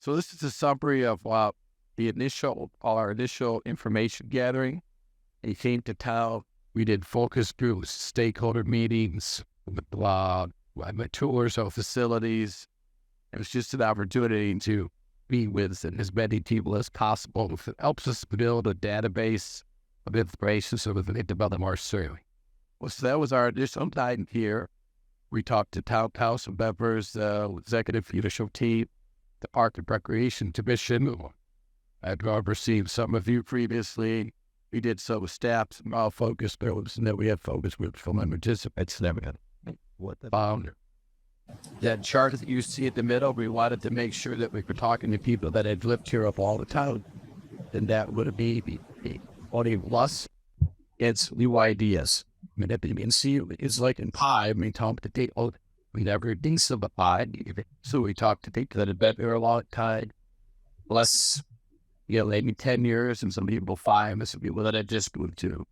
So this is a summary of our initial information gathering. He came to town. We did focus groups, stakeholder meetings, tours of facilities. It was just an opportunity to be with as many people as possible. It helps us build a database of information so that we can develop our survey. Well, so that was our initial time here. We talked to town council members, executive leadership team, the Park and Recreation Commission. I'd received some of you previously. We did some staff, some focus groups, and then we had focus groups from the participants and everything. What the founder. That chart that you see in the middle, we wanted to make sure that we were talking to people that had lived here of all the time. And that would be only plus. It's new ideas. I mean, you can see it's like in pie. I mean, talk to people. We never think of a pie. So we talked to people that had been here a long time. Less, maybe 10 years, and some people 5, and some people that had just moved to.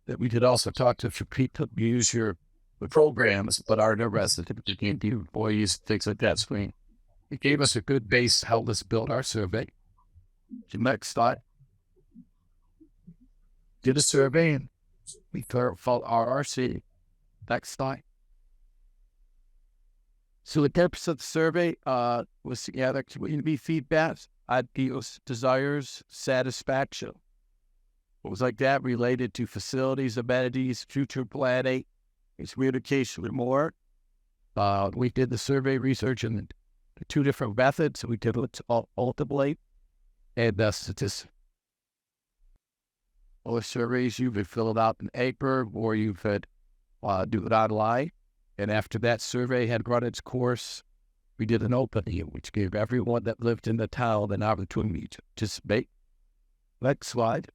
That we could also talk to people who use your programs, but aren't resident, you can't be employees, things like that. So it gave us a good base to help us build our survey. The next slide. Did a survey, and we felt RRC. Next slide. So the purpose of the survey was to gather community feedback, ideas, desires, satisfaction. What was like that related to facilities, amenities, future planning, communication, and more. We did the survey research in the 2 different methods. We did it ultimately, and statistics. All the surveys you could fill it out in paper, or you could do it online. And after that survey had run its course, we did an opening, which gave everyone that lived in the town an opportunity to participate. Next slide.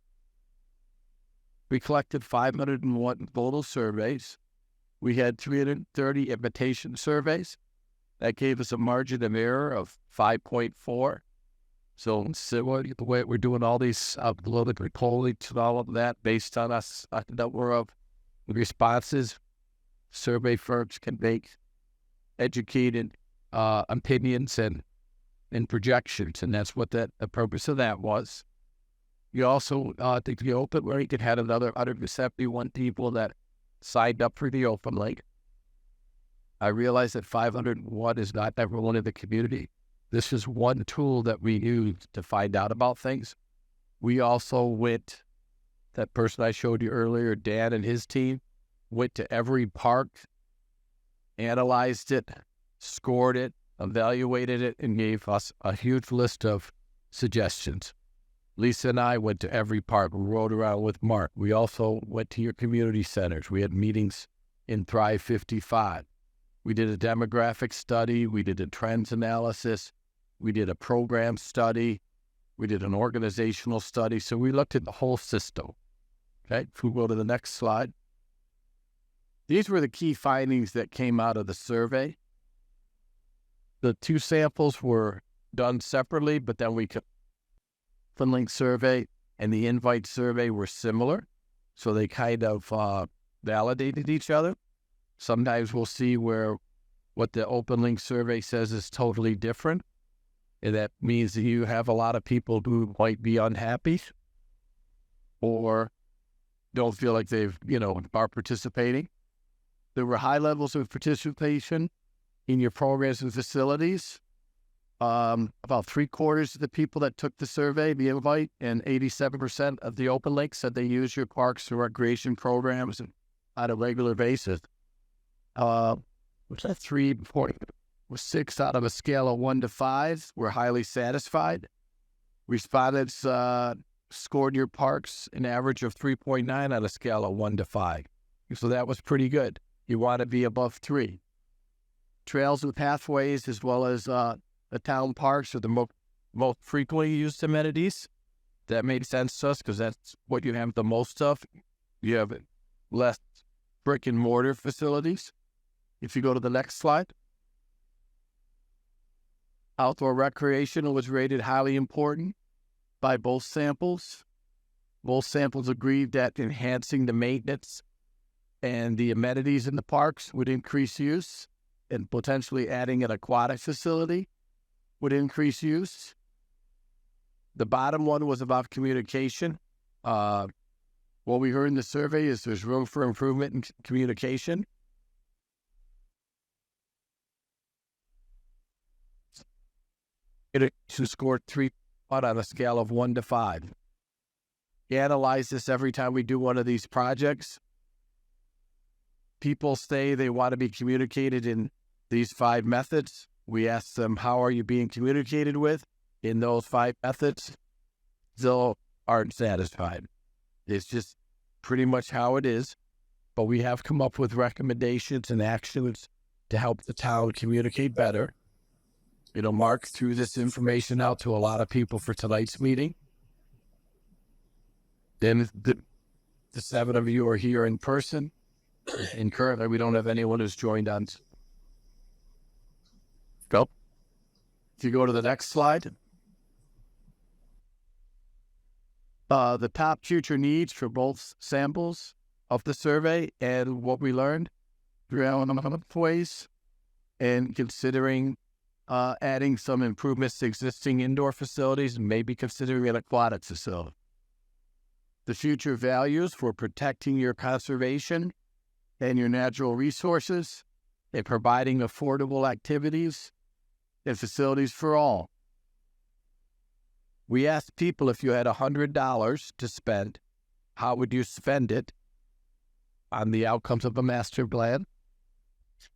We collected 501 total surveys. We had 330 invitation surveys. That gave us a margin of error of 5.4. So similar to the way we're doing all these political polling and all of that based on a number of responses, survey firms can make educated opinions and projections, and that's what the purpose of that was. You also think the open link, it had another 171 people that signed up for the open link. I realized that 501 is not everyone in the community. This is one tool that we used to find out about things. We also went, that person I showed you earlier, Dan and his team, went to every park, analyzed it, scored it, evaluated it, and gave us a huge list of suggestions. Lisa and I went to every park, rode around with Mark. We also went to your community centers. We had meetings in Thrive 55. We did a demographic study. We did a trends analysis. We did a program study. We did an organizational study. So we looked at the whole system. Okay, if we go to the next slide. These were the key findings that came out of the survey. The 2 samples were done separately, but then we could link survey and the invite survey were similar. So they kind of validated each other. Sometimes we'll see where what the open link survey says is totally different. And that means that you have a lot of people who might be unhappy or don't feel like they've, are participating. There were high levels of participation in your programs and facilities. About 3/4 of the people that took the survey, the invite, and 87% of the open link said they use your parks and recreation programs on a regular basis. Which that 3.6 out of a scale of 1 to 5 were highly satisfied. Respondents scored your parks an average of 3.9 on a scale of 1 to 5. So that was pretty good. You want to be above 3. Trails and pathways, as well as the town parks, are the most frequently used amenities. That made sense to us because that's what you have the most of. You have less brick and mortar facilities. If you go to the next slide. Outdoor recreation was rated highly important by both samples. Both samples agreed that enhancing the maintenance and the amenities in the parks would increase use, and potentially adding an aquatic facility would increase use. The bottom one was about communication. What we heard in the survey is there's room for improvement in communication. It scored 3 on a scale of 1 to 5. We analyze this every time we do one of these projects. People say they want to be communicated in these 5 methods. We ask them, how are you being communicated with in those 5 methods? Still aren't satisfied. It's just pretty much how it is. But we have come up with recommendations and actions to help the town communicate better. Mark threw this information out to a lot of people for tonight's meeting. Then the 7 of you are here in person, and currently we don't have anyone who's joined on. Go. If you go to the next slide. The top future needs for both samples of the survey and what we learned throughout ways, and considering adding some improvements to existing indoor facilities, and maybe considering an aquatic facility. The future values for protecting your conservation and your natural resources, and providing affordable activities and facilities for all. We asked people, if you had $100 to spend, how would you spend it on the outcomes of a master plan?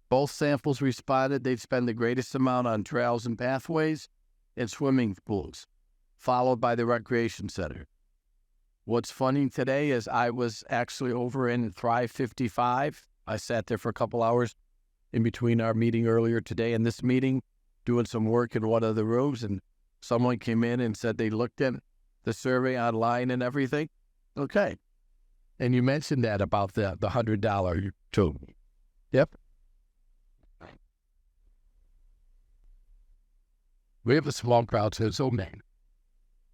Both samples responded they'd spend the greatest amount on trails and pathways and swimming pools, followed by the recreation center. What's funny today is I was actually over in Thrive 55. I sat there for a couple hours in between our meeting earlier today and this meeting, doing some work in one of the rooms, and someone came in and said they looked at the survey online and everything. Okay. And you mentioned that about the $100 too. Yep. We have a small crowd, so it's okay.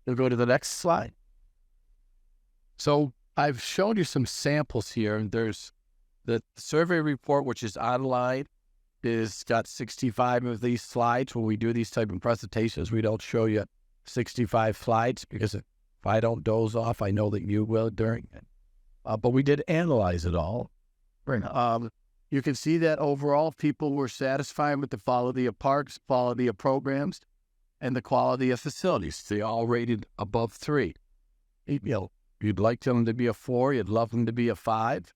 We'll go to the next slide. So I've shown you some samples here. There's the survey report, which is online, is got 65 of these slides. When we do these type of presentations, we don't show you 65 slides because if I don't doze off, I know that you will during it. But we did analyze it all. You can see that overall people were satisfied with the quality of parks, quality of programs, and the quality of facilities. They all rated above 3. You'd like them to be a 4, you'd love them to be a 5,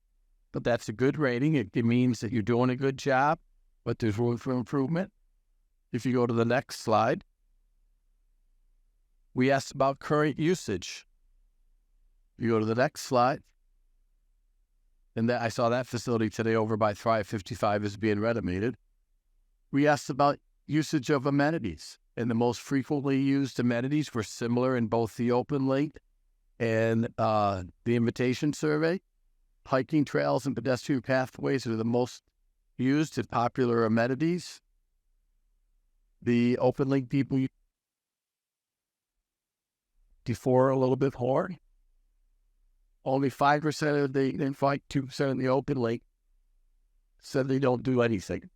but that's a good rating. It means that you're doing a good job, but there's room for improvement. If you go to the next slide, we asked about current usage. You go to the next slide, and I saw that facility today over by Thrive 55 is being renovated. We asked about usage of amenities, and the most frequently used amenities were similar in both the open link and the invitation survey. Hiking trails and pedestrian pathways are the most used and popular amenities. The open link people before a little bit more. Only 5% of the invite, 2% of the open link said they don't do anything.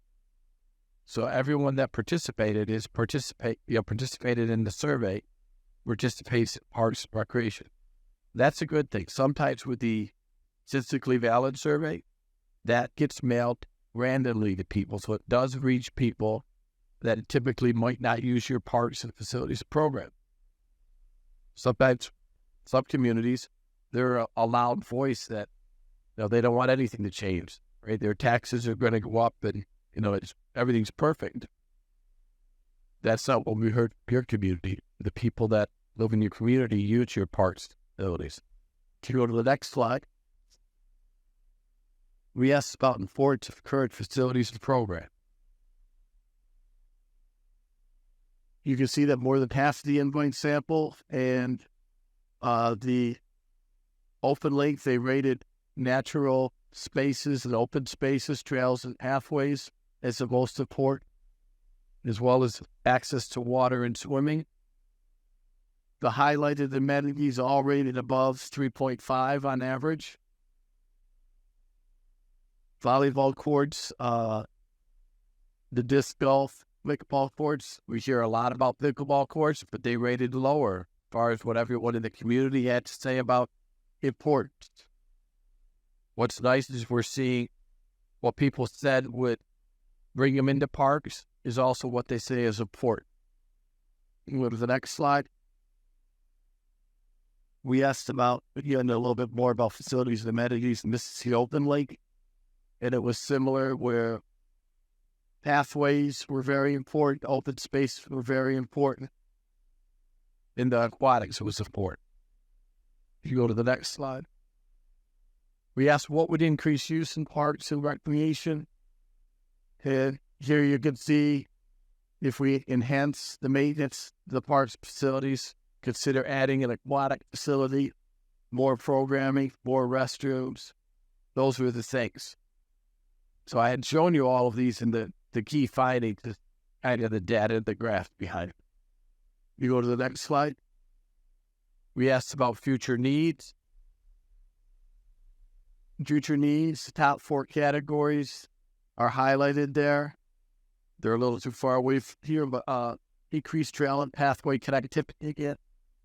So everyone that participated in the survey participates in parks and recreation. That's a good thing. Sometimes with the statistically valid survey, that gets mailed randomly to people. So it does reach people that typically might not use your parks and facilities program. Sometimes, some communities, they're a loud voice that they don't want anything to change. Right? Their taxes are going to go up, and everything's perfect. That's not what we heard from your community. The people that live in your community use your parks and facilities. Can you go to the next slide? We asked about importance of current facilities and program. You can see that more than half of the invite sample and the open link, they rated natural spaces and open spaces, trails and pathways as the most important, as well as access to water and swimming. The highlighted amenities all rated above 3.5 on average. Volleyball courts, the disc golf, pickleball courts. We hear a lot about pickleball courts, but they rated lower far as what everyone in the community had to say about importance. What's nice is we're seeing what people said would bring them into parks is also what they say is important. Go to the next slide. We asked about, again, a little bit more about facilities and amenities, and this is the open lake. And it was similar where pathways were very important, open space were very important, and the aquatics was important. If you go to the next slide. We asked what would increase use in parks and recreation. And here you can see if we enhance the maintenance of the parks facilities, consider adding an aquatic facility, more programming, more restrooms. Those were the things. So I had shown you all of these in the key findings, kind of the data, the graph behind it. You go to the next slide. We asked about future needs. Future needs, the top 4 categories are highlighted there. They're a little too far away from here, but increased trail and pathway connectivity,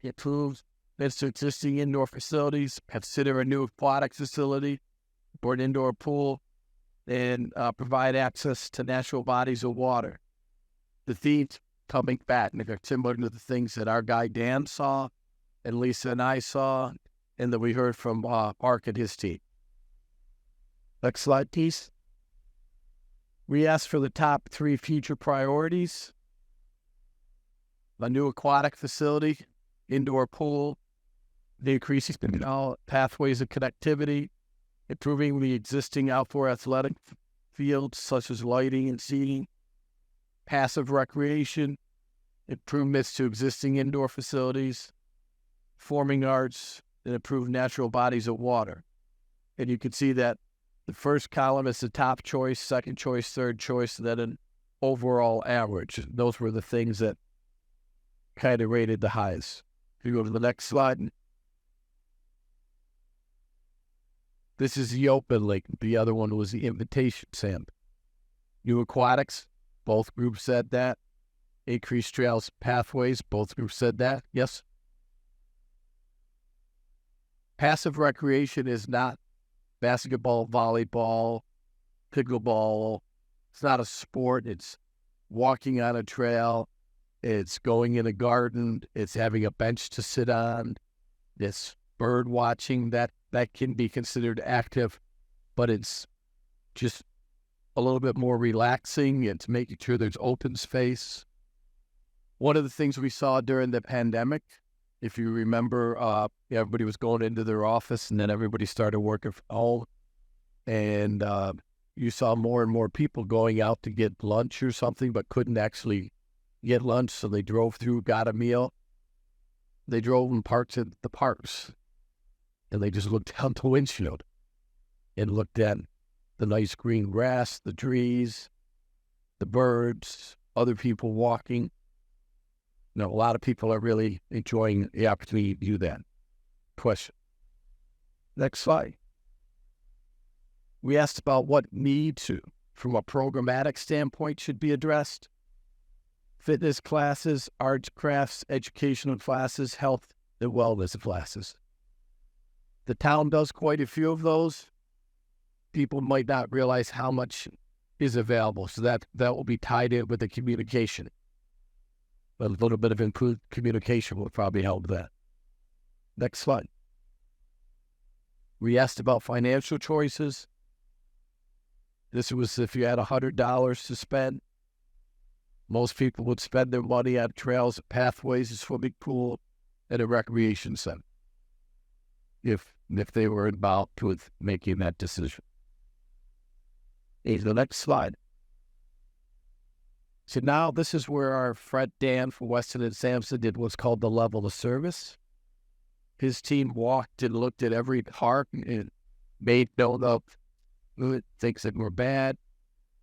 improves existing indoor facilities, consider a new aquatic facility or an indoor pool, and provide access to natural bodies of water. The themes coming back, and they're similar to the things that our guy Dan saw, and Lisa and I saw, and that we heard from Mark and his team. Next slide, please. We asked for the top 3 future priorities. A new aquatic facility, indoor pool, the increasing pathways of connectivity, improving the existing outdoor athletic fields such as lighting and seating, passive recreation, improvements to existing indoor facilities, performing arts, and improved natural bodies of water. And you can see that the first column is the top choice, second choice, third choice, and then an overall average. Those were the things that kind of rated the highest. If you go to the next slide. This is the open lake. The other one was the invitation sand. New aquatics, both groups said that. Increased trails, pathways, both groups said that. Yes. Passive recreation is not basketball, volleyball, pickleball. It's not a sport. It's walking on a trail. It's going in a garden. It's having a bench to sit on. It's bird watching. That can be considered active, but it's just a little bit more relaxing. It's making sure there's open space. One of the things we saw during the pandemic, if you remember, everybody was going into their office and then everybody started working from home. And you saw more and more people going out to get lunch or something, but couldn't actually get lunch. So they drove through, got a meal. They drove and parked at the parks. And they just looked out the windshield and looked at the nice green grass, the trees, the birds, other people walking. You know, a lot of people are really enjoying the opportunity to do that. Question. Next slide. We asked about what needs, from a programmatic standpoint, should be addressed. Fitness classes, arts, crafts, educational classes, health and wellness classes. The town does quite a few of those. People might not realize how much is available, so that will be tied in with the communication. But a little bit of improved communication will probably help that. Next slide. We asked about financial choices. This was if you had $100 to spend. Most people would spend their money on trails, pathways, a swimming pool, and a recreation center. If they were involved with making that decision. The next slide. So now this is where our friend Dan from Weston and Sampson did what's called the level of service. His team walked and looked at every park and made note of things that were bad,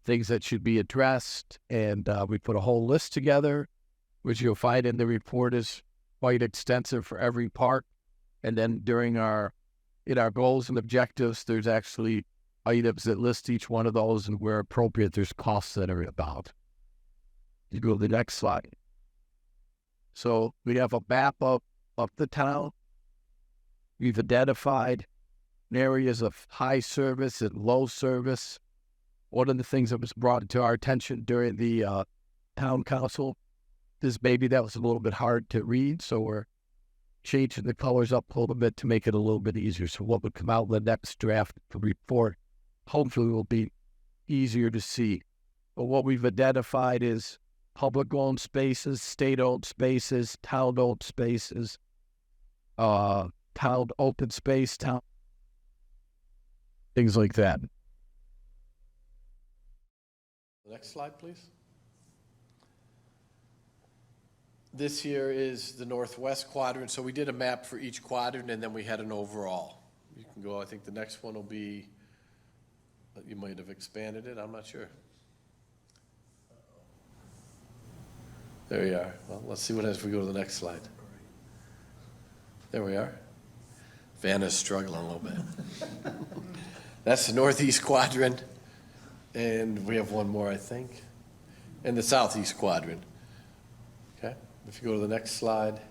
things that should be addressed, and we put a whole list together, which you'll find in the report is quite extensive for every park. And then in our goals and objectives, there's actually items that list each one of those, and where appropriate, there's costs that are involved. You go to the next slide. So we have a map of of the town. We've identified areas of high service and low service. One of the things that was brought to our attention during the town council is maybe that was a little bit hard to read, so we're changing the colors up a little bit to make it a little bit easier. So what would come out in the next draft report hopefully will be easier to see. But what we've identified is public-owned spaces, state-owned spaces, town-owned spaces, town open space, town, things like that. Next slide, please. This here is the northwest quadrant. So we did a map for each quadrant, and then we had an overall. You can go, I think the next one will be, you might have expanded it, I'm not sure. There we are. Well, let's see what happens if we go to the next slide. There we are. Vanna's struggling a little bit. That's the northeast quadrant, and we have one more, I think, and the southeast quadrant. Okay, if you go to the next slide.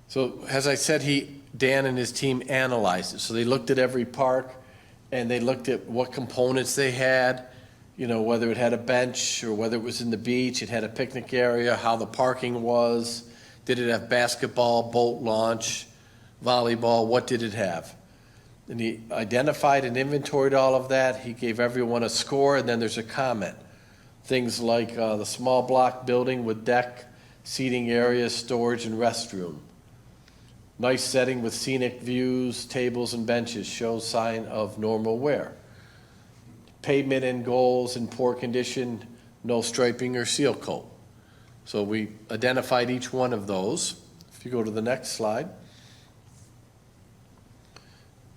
So as I said, Dan and his team analyzed it. So they looked at every park, and they looked at what components they had, you know, whether it had a bench or whether it was in the beach, it had a picnic area, how the parking was, did it have basketball, boat launch, volleyball, what did it have? And he identified and inventoried all of that. He gave everyone a score, and then there's a comment. Things like the small block building with deck, seating areas, storage, and restroom. Nice setting with scenic views, tables and benches, shows sign of normal wear. Pavement and goals in poor condition, no striping or seal coat. So we identified each one of those. If you go to the next slide.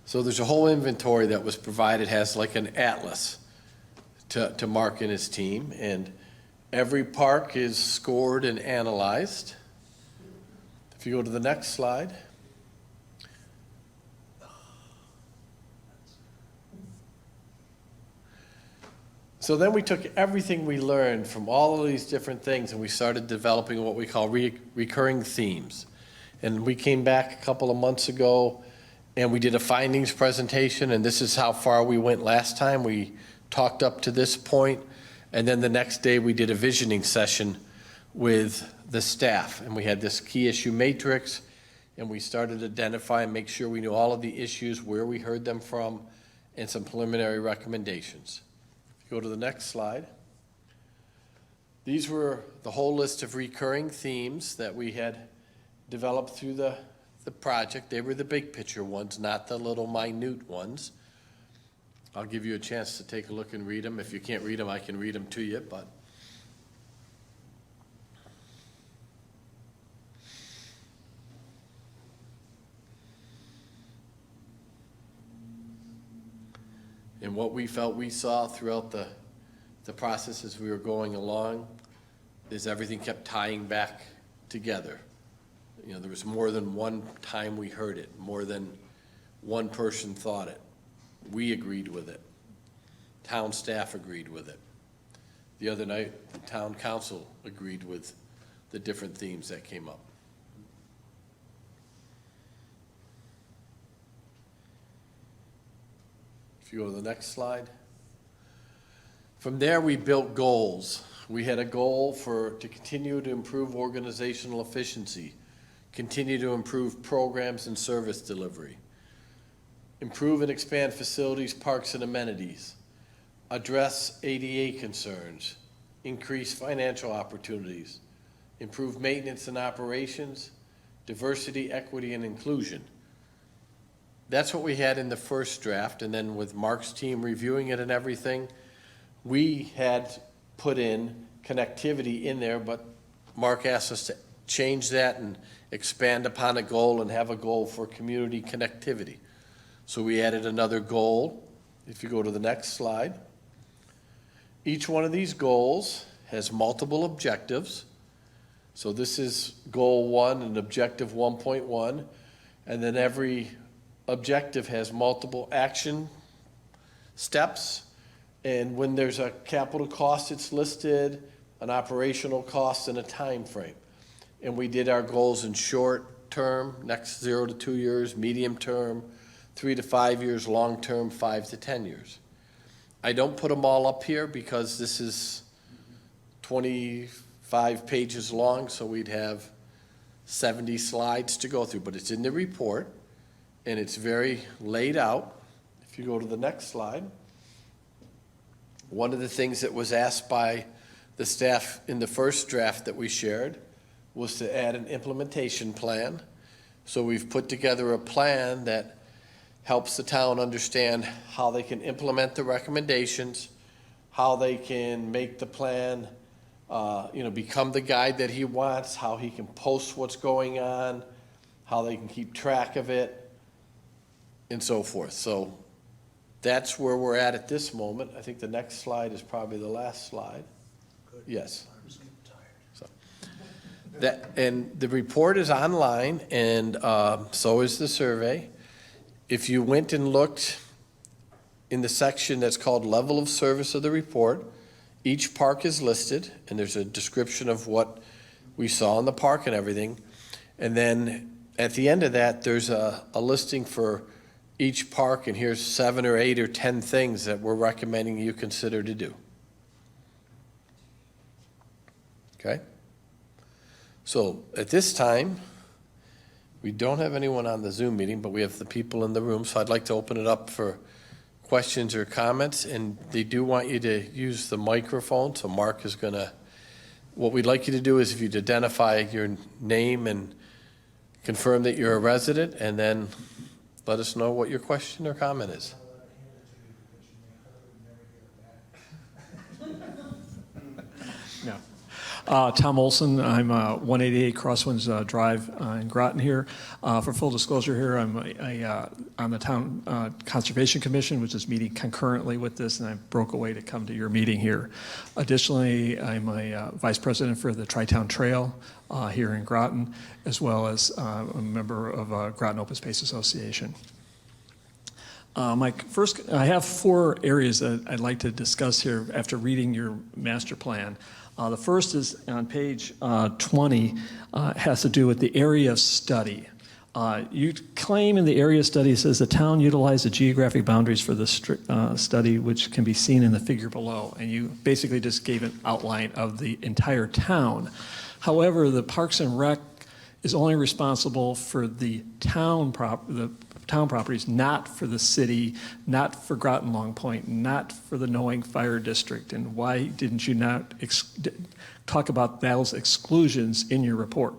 So there's a whole inventory that was provided, has like an atlas to Mark and his team, and every park is scored and analyzed. If you go to the next slide. So then we took everything we learned from all of these different things, and we started developing what we call recurring themes. And we came back a couple of months ago, and we did a findings presentation, and this is how far we went last time. We talked up to this point, and then the next day we did a visioning session with the staff, and we had this key issue matrix, and we started to identify and make sure we knew all of the issues, where we heard them from, and some preliminary recommendations. If you go to the next slide. These were the whole list of recurring themes that we had developed through the project. They were the big picture ones, not the little minute ones. I'll give you a chance to take a look and read them. If you can't read them, I can read them to you, but and what we felt we saw throughout the process as we were going along is everything kept tying back together. You know, there was more than one time we heard it, more than one person thought it. We agreed with it. Town staff agreed with it. The other night, the town council agreed with the different themes that came up. If you go to the next slide. From there, we built goals. We had a goal to continue to improve organizational efficiency, continue to improve programs and service delivery, improve and expand facilities, parks, and amenities, address ADA concerns, increase financial opportunities, improve maintenance and operations, diversity, equity, and inclusion. That's what we had in the first draft, and then with Mark's team reviewing it and everything, we had put in connectivity in there, but Mark asked us to change that and expand upon a goal and have a goal for community connectivity. So we added another goal. If you go to the next slide. Each one of these goals has multiple objectives. So this is goal 1 and objective 1.1, and then every objective has multiple action steps, and when there's a capital cost, it's listed, an operational cost, and a time frame. and we did our goals in short term, next 0 to 2 years, medium term, 3 to 5 years, long term, 5 to 10 years. I don't put them all up here because this is 25 pages long, so we'd have 70 slides to go through, but it's in the report, and it's very laid out. If you go to the next slide, one of the things that was asked by the staff in the first draft that we shared was to add an implementation plan. So we've put together a plan that helps the town understand how they can implement the recommendations, how they can make the plan become the guide that he wants, how he can post what's going on, how they can keep track of it, and so forth. So that's where we're at this moment. I think the next slide is probably the last slide. Good. Yes. I was getting tired. And the report is online, and so is the survey. If you went and looked in the section that's called level of service of the report, each park is listed, and there's a description of what we saw in the park and everything. And then at the end of that, there's a listing for each park, and here's 7 or 8 or 10 things that we're recommending you consider to do. Okay? So at this time, we don't have anyone on the Zoom meeting, but we have the people in the room, so I'd like to open it up for questions or comments, and they do want you to use the microphone, so Mark is going to, what we'd like you to do is if you'd identify your name and confirm that you're a resident, and then let us know what your question or comment is. No. Tom Olson, I'm 188 Crosswinds Drive in Groton here. For full disclosure here, I'm on the Town Conservation Commission, which is meeting concurrently with this, and I broke away to come to your meeting here. Additionally, I'm a Vice President for the Tri-Town Trail here in Groton, as well as a member of Groton Open Space Association. I have 4 areas that I'd like to discuss here after reading your master plan. The first is on page 20, has to do with the area of study. You claim in the area study, it says the town utilized the geographic boundaries for the study, which can be seen in the figure below. And you basically just gave an outline of the entire town. However, the Parks and Rec is only responsible for the town properties, not for the city, not for Groton Long Point, not for the Knowing Fire District. And why didn't you not talk about those exclusions in your report?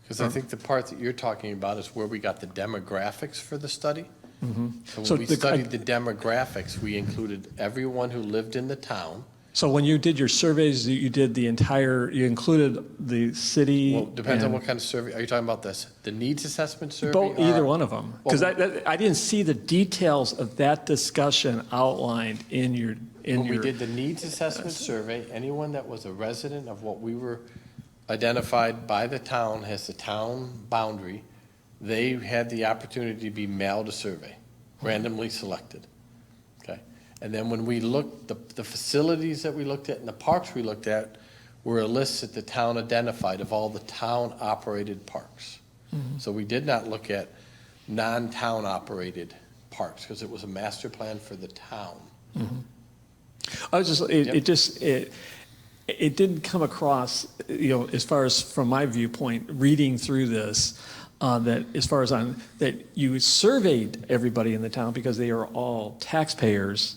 Because I think the part that you're talking about is where we got the demographics for the study. Mm-hmm. So when we studied the demographics, we included everyone who lived in the town. So when you did your surveys, you included the city? Well, depends on what kind of survey. Are you talking about the needs assessment survey? Both, either one of them. Because I didn't see the details of that discussion outlined in your. When we did the needs assessment survey, anyone that was a resident of what we were identified by the town as the town boundary, they had the opportunity to be mailed a survey, randomly selected. Okay. And then when we looked, the facilities that we looked at and the parks we looked at were a list that the town identified of all the town-operated parks. Mm-hmm. So we did not look at non-town operated parks because it was a master plan for the town. Mm-hmm. I was just, it didn't come across, as far as from my viewpoint, reading through this, that as far as that you surveyed everybody in the town because they are all taxpayers,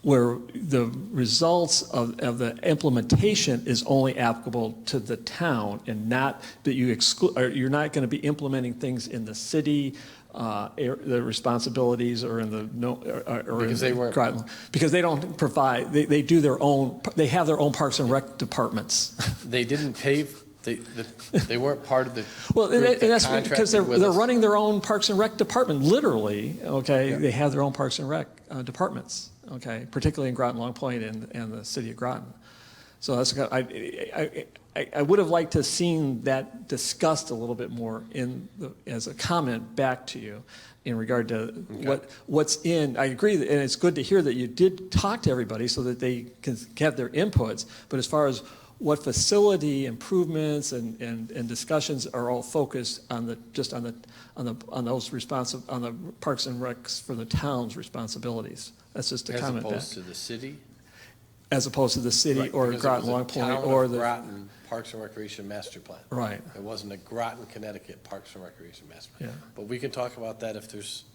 where the results of the implementation is only applicable to the town and not that you're not going to be implementing things in the city, the responsibilities or in the because they don't provide, they do their own, they have their own Parks and Rec departments. They didn't pay. They weren't part of the well, and that's because they're running their own Parks and Rec department, literally. Okay, yeah. They have their own Parks and Rec departments. Okay, particularly in Groton Long Point and the city of Groton. So that's I would have liked to have seen that discussed a little bit more as a comment back to you in regard to what's in. I agree, and it's good to hear that you did talk to everybody so that they can have their inputs. But as far as what facility improvements and discussions are all focused on the Parks and Recs for the town's responsibilities. That's just a As comment. opposed to the city? As opposed to the city Right, or because it Groton was a Long Point Town or of the. Groton Parks and Recreation Master Plan. Right, It wasn't a Groton, Connecticut Parks and Recreation Master Plan. yeah. But we can talk about that if there's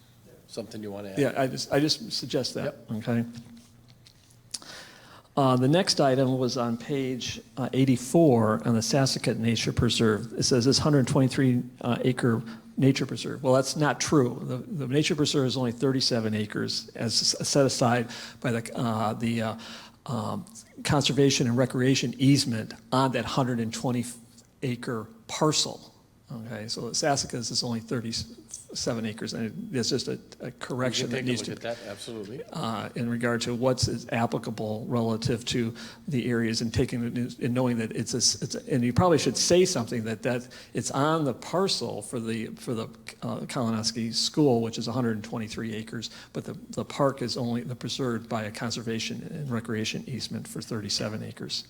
something you want to add. Yeah, I just suggest that, okay? The next item was on page 84 on the Sassachet Nature Preserve. It says this 123 acre nature preserve. Well, that's not true. The nature preserve is only 37 acres as set aside by the conservation and recreation easement on that 120 acre parcel. Okay, so Sassachet is only 37 acres, and it's just a correction that needs to We can take a look at that, absolutely. in regard to what's applicable relative to the areas and knowing that and you probably should say something that it's on the parcel for the Kalinowski School, which is 123 acres, but the park is only preserved by a conservation and recreation easement for 37 acres.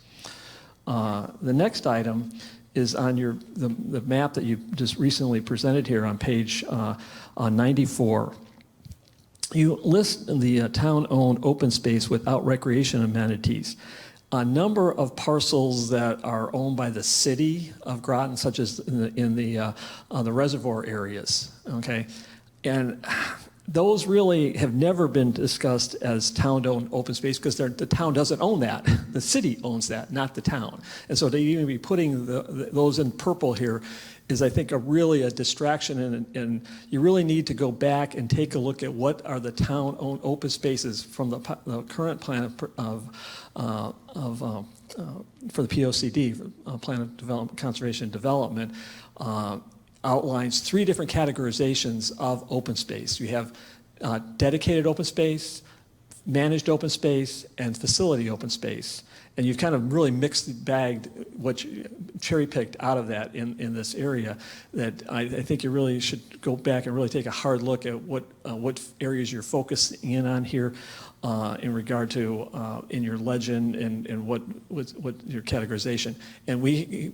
The next item is on the map that you just recently presented here on page 94. You list the town-owned open space without recreation amenities. A number of parcels that are owned by the city of Groton, such as in the reservoir areas, okay? And those really have never been discussed as town-owned open space because the town doesn't own that. The city owns that, not the town. And so to even be putting those in purple here is, I think, really a distraction, and you really need to go back and take a look at what are the town-owned open spaces from the current plan for the POCD, Plan of Development, Conservation and Development, outlines 3 different categorizations of open space. You have dedicated open space, managed open space, and facility open space. And you've kind of really bagged what cherry-picked out of that in this area that I think you really should go back and really take a hard look at what areas you're focusing in on here in regard to in your legend and what your categorization. And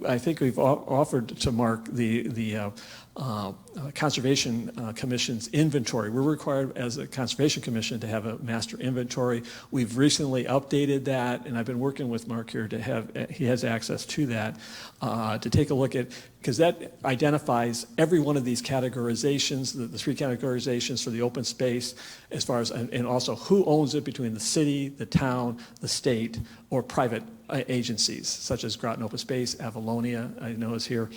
I think we've offered to Mark the Conservation Commission's inventory. We're required as a Conservation Commission to have a master inventory. We've recently updated that, and I've been working with Mark here he has access to that, to take a look at, because that identifies every one of these categorizations, the 3 categorizations for the open space, as far as, and also who owns it between the city, the town, the state, or private agencies, such as Groton Open Space, Avalonia, I know is here,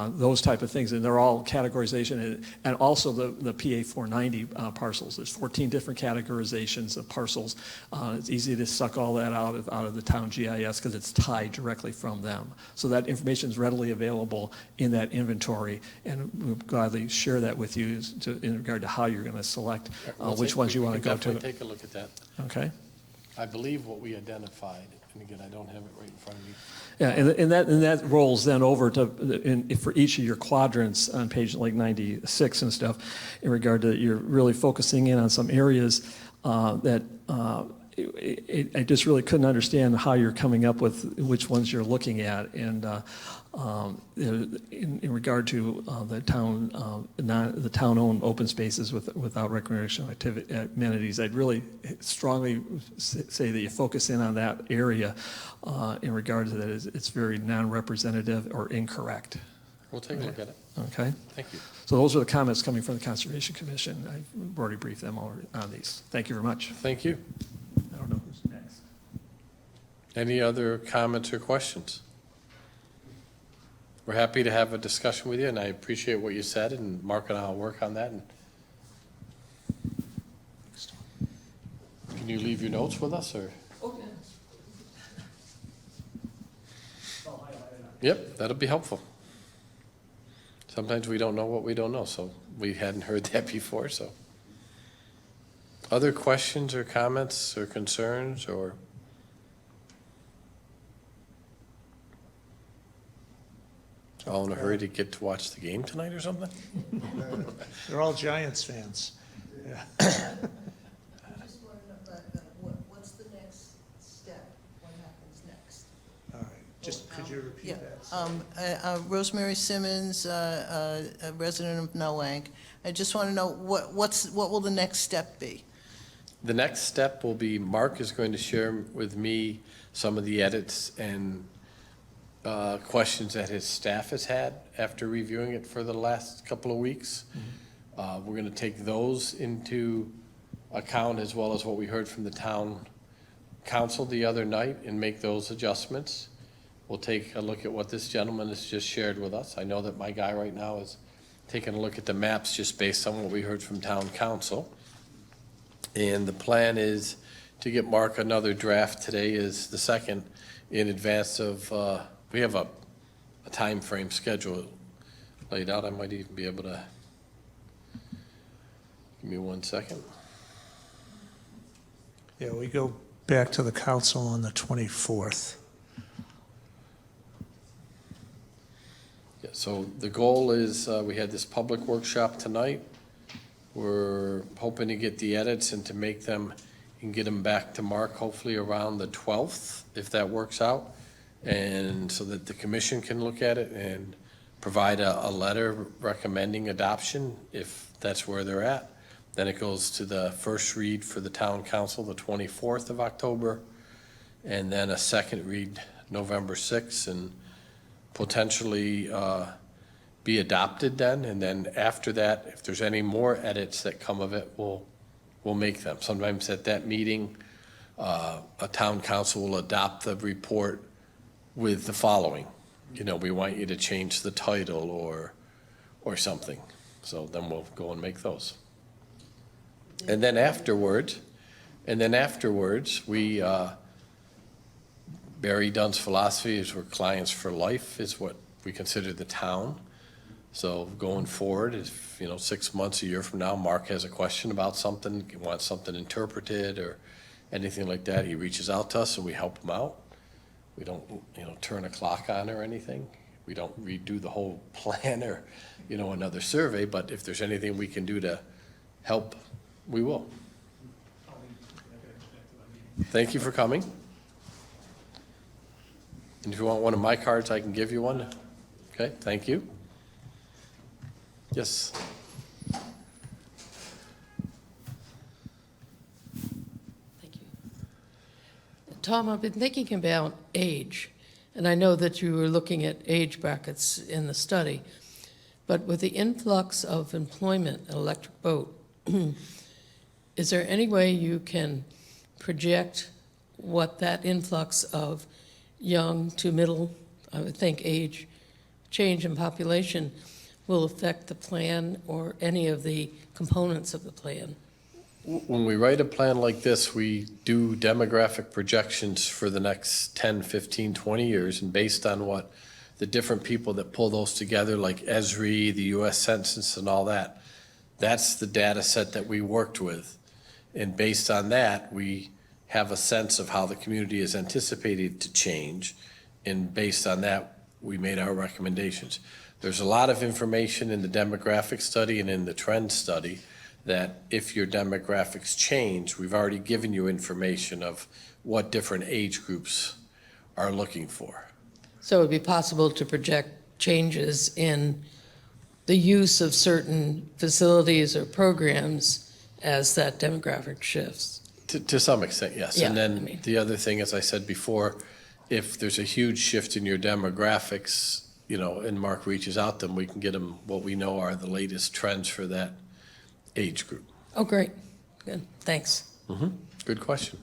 those type of things, and they're all categorization, and also the PA 490 parcels. There's 14 different categorizations of parcels. It's easy to suck all that out of the town GIS because it's tied directly from them. So that information is readily available in that inventory, and we'll gladly share that with you in regard to how you're going to select which ones you want to go to. Definitely take a look at that. Okay. I believe what we identified, and again, I don't have it right in front of me. Yeah, and that rolls then over to for each of your quadrants on page like 96 and stuff, in regard to you're really focusing in on some areas that I just really couldn't understand how you're coming up with which ones you're looking at, and in regard to the town-owned open spaces without recreational amenities, I'd really strongly say that you focus in on that area in regard to that. It's very non-representative or incorrect. We'll take a look at it. Okay. Thank you. So those are the comments coming from the Conservation Commission. I've already briefed them on these. Thank you very much. Thank you. I don't know who's next. Any other comments or questions? We're happy to have a discussion with you, and I appreciate what you said, and Mark and I will work on that. And can you leave your notes with us, or? Okay. Yep, that'll be helpful. Sometimes we don't know what we don't know, so we hadn't heard that before, so. Other questions or comments or concerns, or? All in a hurry to get to watch the game tonight or something? They're all Giants fans. Yeah. I just want to know, what's the next step? What happens next? All right. Just Could you repeat Yeah, that? Rosemary Simmons, a resident of Nolank. I just want to know, what will the next step be? The next step will be Mark is going to share with me some of the edits and questions that his staff has had after reviewing it for the last couple of weeks. We're going to take those into account as well as what we heard from the town council the other night and make those adjustments. We'll take a look at what this gentleman has just shared with us. I know that my guy right now is taking a look at the maps just based on what we heard from town council. And the plan is to get Mark another draft. Today is the second in advance of, we have a time frame schedule laid out. I might even be able to, give me 1 second. Yeah, we go back to the council on the 24th. Yeah, so the goal is, we had this public workshop tonight. We're hoping to get the edits and to make them and get them back to Mark hopefully around the 12th, if that works out. And so that the commission can look at it and provide a letter recommending adoption if that's where they're at. Then it goes to the first read for the town council, the 24th of October, and then a second read November 6th, and potentially be adopted then. And then after that, if there's any more edits that come of it, we'll make them. Sometimes at that meeting, a town council will adopt the report with the following. You know, we want you to change the title or something. So then we'll go and make those. And then afterwards, we, Barry Dunn's philosophy is we're clients for life is what we consider the town. So going forward, if, 6 months, a year from now, Mark has a question about something, wants something interpreted or anything like that, he reaches out to us and we help him out. We don't, turn a clock on or anything. We don't redo the whole plan or, another survey, but if there's anything we can do to help, we will. Thank you for coming. And if you want one of my cards, I can give you one. Okay, thank you. Yes. Thank you. Tom, I've been thinking about age, and I know that you were looking at age brackets in the study, but with the influx of employment, an electric boat, is there any way you can project what that influx of young to middle, I would think, age change in population will affect the plan or any of the components of the plan? When we write a plan like this, we do demographic projections for the next 10, 15, 20 years, and based on what the different people that pull those together, like Esri, the US Census and all that, that's the data set that we worked with. And based on that, we have a sense of how the community is anticipated to change. And based on that, we made our recommendations. There's a lot of information in the demographic study and in the trend study that if your demographics change, we've already given you information of what different age groups are looking for. So it would be possible to project changes in the use of certain facilities or programs as that demographic shifts? To some extent, yes. Yeah, And then I mean- the other thing, as I said before, if there's a huge shift in your demographics, and Mark reaches out to them, we can get them what we know are the latest trends for that age group. Oh, great. Good. Thanks. Good question.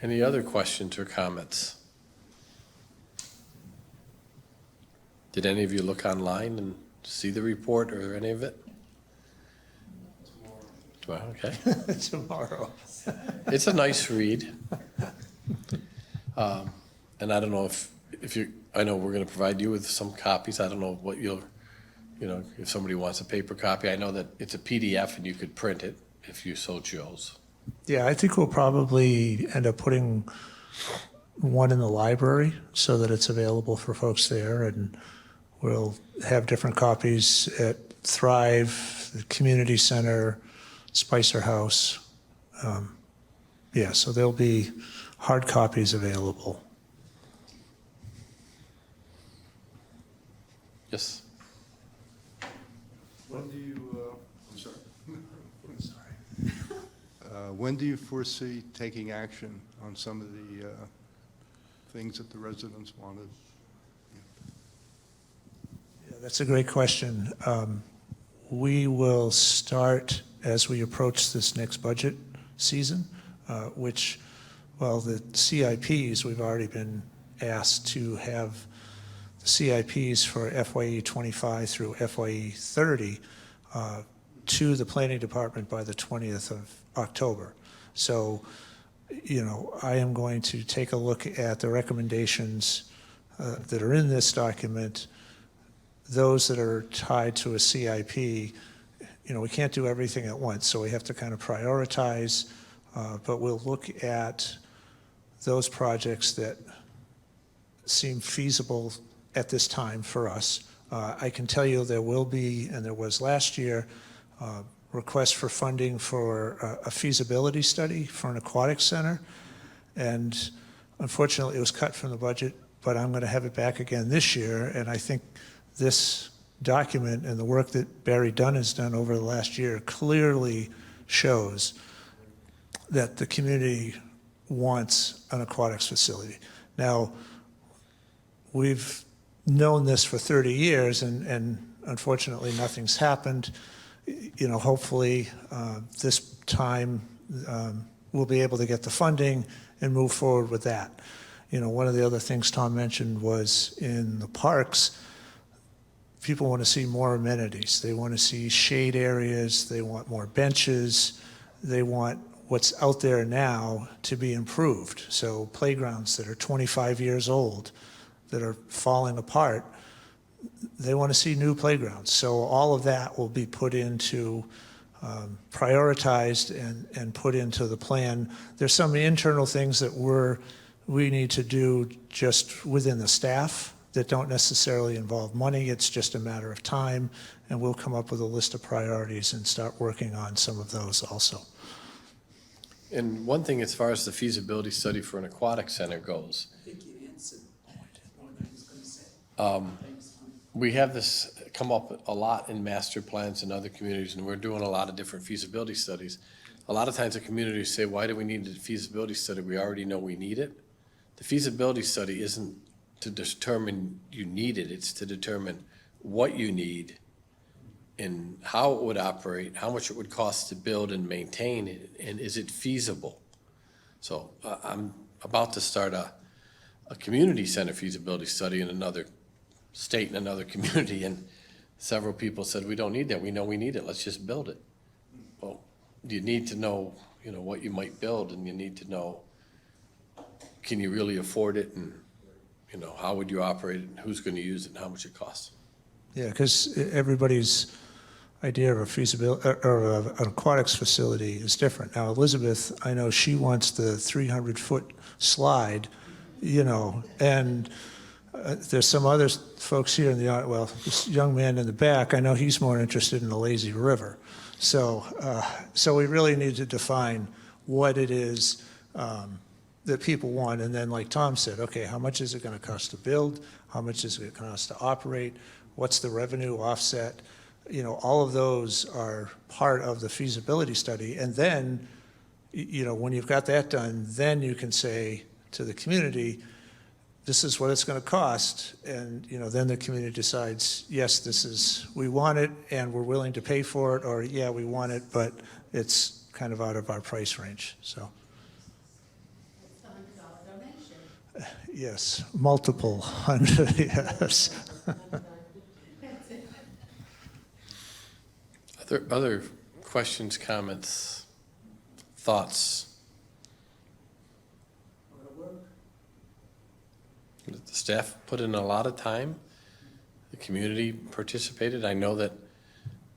Any other questions or comments? Did any of you look online and see the report or any of it? Tomorrow, okay. Tomorrow. It's a nice read. And I don't know if you, I know we're going to provide you with some copies. I don't know what you'll, if somebody wants a paper copy. I know that it's a PDF and you could print it if you so chose. Yeah, I think we'll probably end up putting one in the library so that it's available for folks there, and we'll have different copies at Thrive, the Community Center, Spicer House. Yeah, so there'll be hard copies available. Yes. When do you, I'm sorry. I'm sorry. When do you foresee taking action on some of the things that the residents wanted? Yeah, that's a great question. We will start as we approach this next budget season, which, well, the CIPs, we've already been asked to have the CIPs for FYE 25 through FYE 30 to the planning department by the 20th of October. So, you know, I am going to take a look at the recommendations that are in this document, those that are tied to a CIP. You know, we can't do everything at once, so we have to kind of prioritize, but we'll look at those projects that seem feasible at this time for us. I can tell you there will be, and there was last year, requests for funding for a feasibility study for an aquatic center, and unfortunately it was cut from the budget, but I'm going to have it back again this year, and I think this document and the work that Barry Dunn has done over the last year clearly shows that the community wants an aquatics facility. Now, we've known this for 30 years, and unfortunately nothing's happened. You know, hopefully this time we'll be able to get the funding and move forward with that. You know, one of the other things Tom mentioned was in the parks, people want to see more amenities. They want to see shade areas. They want more benches. They want what's out there now to be improved. So playgrounds that are 25 years old, that are falling apart, they want to see new playgrounds. So all of that will be put into, prioritized and put into the plan. There's some internal things that we need to do just within the staff that don't necessarily involve money. It's just a matter of time, and we'll come up with a list of priorities and start working on some of those also. And one thing as far as the feasibility study for an aquatic center goes, we have this come up a lot in master plans in other communities, and we're doing a lot of different feasibility studies. A lot of times the communities say, why do we need a feasibility study? We already know we need it. The feasibility study isn't to determine you need it, it's to determine what you need and how it would operate, how much it would cost to build and maintain it, and is it feasible? So I'm about to start a community center feasibility study in another state, in another community, and several people said, we don't need that, we know we need it, let's just build it. Well, you need to know, you know, what you might build, and you need to know, can you really afford it, and you know, how would you operate it, and who's going to use it, and how much it costs. Yeah, because everybody's idea of a feasibility or of an aquatics facility is different. Now, Elizabeth, I know she wants the 300-foot slide, you know, and there's some other folks here in the audience. Well, this young man in the back, I know he's more interested in the lazy river. So, so we really need to define what it is that people want, and then, like Tom said, okay, how much is it going to cost to build? How much is it going to cost to operate? What's the revenue offset? You know, all of those are part of the feasibility study. And then, you know, when you've got that done, then you can say to the community, this is what it's going to cost. And, you know, then the community decides, yes, this is, we want it and we're willing to pay for it, or yeah, we want it, but it's kind of out of our price range. So. Yes, multiple hundred, yes. Other questions, comments, thoughts? The staff put in a lot of time. The community participated. I know that,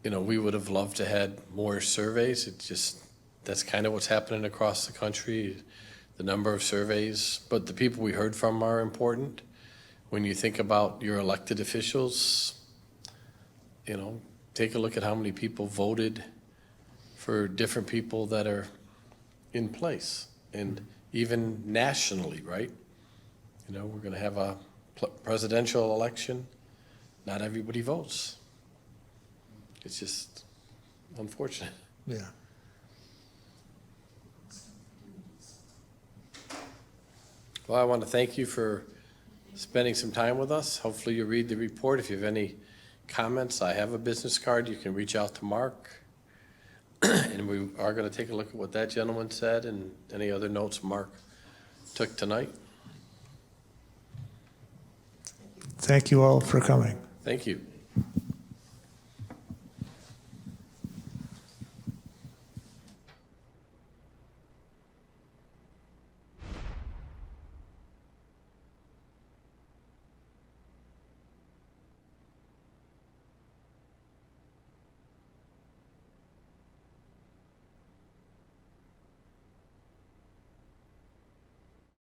you know, we would have loved to had more surveys. It just, that's kind of what's happening across the country, the number of surveys. But the people we heard from are important. When you think about your elected officials, you know, take a look at how many people voted for different people that are in place. and even nationally, right? You know, we're going to have a presidential election. Not everybody votes. It's just unfortunate. Yeah. Well, I want to thank you for spending some time with us. Hopefully you read the report. If you have any comments, I have a business card. You can reach out to Mark. And we are going to take a look at what that gentleman said and any other notes Mark took tonight. Thank you all for coming. Thank you.